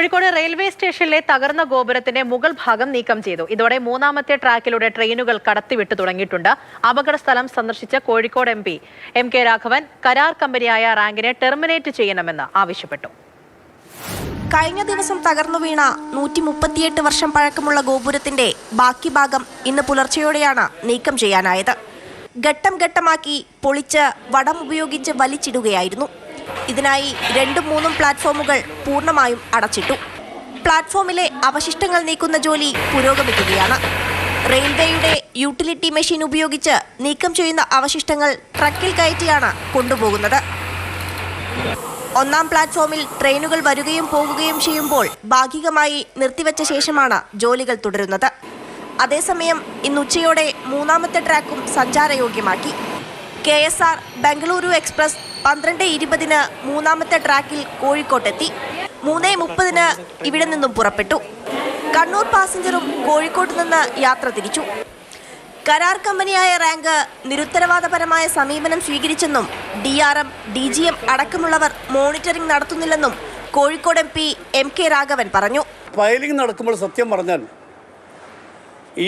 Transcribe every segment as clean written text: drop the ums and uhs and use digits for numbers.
Kozhikode railway സ്റ്റേഷനിലെ തകർന്ന ഗോപുരത്തിന്റെ മുകൾ ഭാഗം നീക്കം ചെയ്തു. ഇതോടെ മൂന്നാമത്തെ ട്രാക്കിലൂടെ ട്രെയിനുകൾ കടത്തിവിട്ടു തുടങ്ങിയിട്ടുണ്ട്. അപകട സ്ഥലം സന്ദർശിച്ച കോഴിക്കോട് എം.പി. എം.കെ. രാഘവൻ കരാർ കമ്പനിയായ റാങ്കിനെ ടെർമിനേറ്റ് ചെയ്യണമെന്ന് ആവശ്യപ്പെട്ടു. കഴിഞ്ഞ ദിവസം തകർന്നു വീണ 138 വർഷം പഴക്കമുള്ള ഗോപുരത്തിന്റെ ബാക്കി ഭാഗം ഇന്ന് പുലർച്ചെയോടെയാണ് നീക്കം ചെയ്യാനായത്. ഘട്ടം ഘട്ടമാക്കി പൊളിച്ച് വടം ഉപയോഗിച്ച് വലിച്ചിടുകയായിരുന്നു. ഇതിനായി 2-3 പ്ലാറ്റ്ഫോമുകൾ പൂർണ്ണമായും അടച്ചിട്ടു. പ്ലാറ്റ്ഫോമിലെ അവശിഷ്ടങ്ങൾ നീക്കുന്ന ജോലി പുരോഗമിക്കുകയാണ്. റെയിൽവേയുടെ യൂട്ടിലിറ്റി മെഷീൻ ഉപയോഗിച്ച് നീക്കം ചെയ്യുന്ന അവശിഷ്ടങ്ങൾ ട്രക്കിൽ കയറ്റിയാണ് കൊണ്ടുപോകുന്നത്. ഒന്നാം പ്ലാറ്റ്ഫോമിൽ ട്രെയിനുകൾ വരികയും പോകുകയും ചെയ്യുമ്പോൾ ഭാഗികമായി നിർത്തിവെച്ച ശേഷമാണ് ജോലികൾ തുടരുന്നത്. അതേസമയം ഇന്ന് ഉച്ചയോടെ മൂന്നാമത്തെ ട്രാക്കും സഞ്ചാരയോഗ്യമാക്കി. KSR ബംഗളൂരു എക്സ്പ്രസ് 12:20 മൂന്നാമത്തെ ട്രാക്കിൽ കോഴിക്കോട്ടെത്തി. 3:30 ഇവിടെ നിന്നും പുറപ്പെട്ടു. കണ്ണൂർ പാസഞ്ചറും കോഴിക്കോട്ട് നിന്ന് യാത്ര തിരിച്ചു. കരാർ കമ്പനിയായ റാങ്ക് നിരുത്തരവാദപരമായ സമീപനം സ്വീകരിച്ചെന്നും DRM, DGM അടക്കമുള്ളവർ മോണിറ്ററിംഗ് നടത്തുന്നില്ലെന്നും കോഴിക്കോട് MP M.K. രാഘവൻ പറഞ്ഞു. ഫയലിംഗ് നടക്കുമ്പോൾ സത്യം പറഞ്ഞാൽ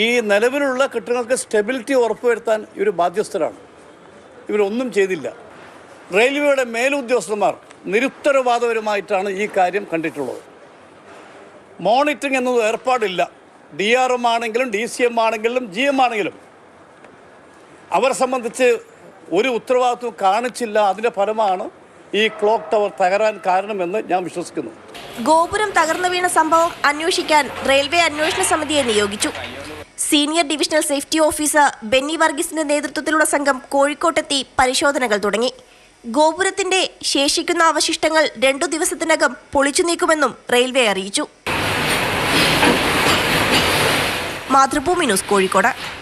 ഈ നിലവിലുള്ള കെട്ടിടങ്ങൾക്ക് സ്റ്റെബിലിറ്റി ഉറപ്പുവരുത്താൻ ഇവർ ബാധ്യസ്ഥരാണ്. ഇവരൊന്നും ചെയ്തില്ല. റെയിൽവേയുടെ മേലുദ്യോഗസ്ഥന്മാർ നിരുത്തരവാദപരമായിട്ടാണ് ഈ കാര്യം കണ്ടിട്ടുള്ളത്. മോണിറ്ററിംഗ് എന്നത് ഏർപ്പാടില്ല. DRM ആണെങ്കിലും DCM ആണെങ്കിലും GM ആണെങ്കിലും അവരെ സംബന്ധിച്ച് ഒരു ഉത്തരവാദിത്വം കാണിച്ചില്ല. അതിൻ്റെ ഫലമാണ് ഈ ക്ലോക്ക് ടവർ തകരാൻ കാരണമെന്ന് ഞാൻ വിശ്വസിക്കുന്നു. ഗോപുരം തകർന്നു വീണ സംഭവം അന്വേഷിക്കാൻ റെയിൽവേ അന്വേഷണ സമിതിയെ നിയോഗിച്ചു. Senior divisional safety officer Benny വർഗീസിന്റെ നേതൃത്വത്തിലുള്ള സംഘം കോഴിക്കോട്ടെത്തി പരിശോധനകൾ തുടങ്ങി. ഗോപുരത്തിന്റെ ശേഷിക്കുന്ന അവശിഷ്ടങ്ങൾ 2 ദിവസത്തിനകം പൊളിച്ചു നീക്കുമെന്നും റെയിൽവേ അറിയിച്ചു. മാതൃഭൂമി ന്യൂസ്, കോഴിക്കോട്.